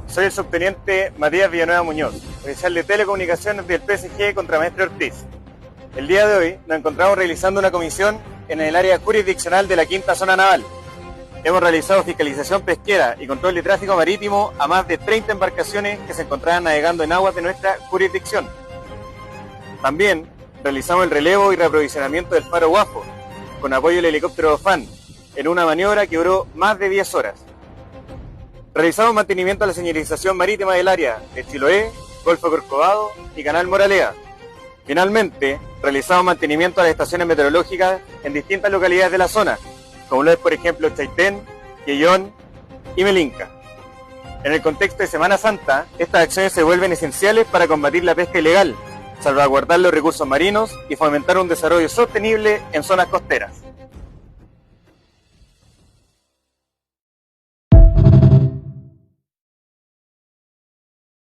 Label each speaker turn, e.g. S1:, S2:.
S1: Soy el subteniente Matías Villanueva Muñoz, oficial de telecomunicaciones del PSG Contramaestre Ortiz. El día de hoy nos encontramos realizando una comisión en el área jurisdiccional de la Quinta Zona Naval. Hemos realizado fiscalización pesquera y control de tráfico marítimo a más de 30 embarcaciones que se encontraban navegando en aguas de nuestra jurisdicción. También realizamos el relevo y reaprovisionamiento del faro Guafo, con apoyo del helicóptero FAN, en una maniobra que duró más de 10 horas. Realizamos mantenimiento a la señalización marítima del área de Chiloé, Golfo Corcovado y Canal Moralea. Finalmente, realizamos mantenimiento a las estaciones meteorológicas en distintas localidades de la zona, como lo es por ejemplo Chaitén, Quellón y Melinca. En el contexto de Semana Santa, estas acciones se vuelven esenciales para combatir la pesca ilegal, salvaguardar los recursos marinos y fomentar un desarrollo sostenible en zonas costeras.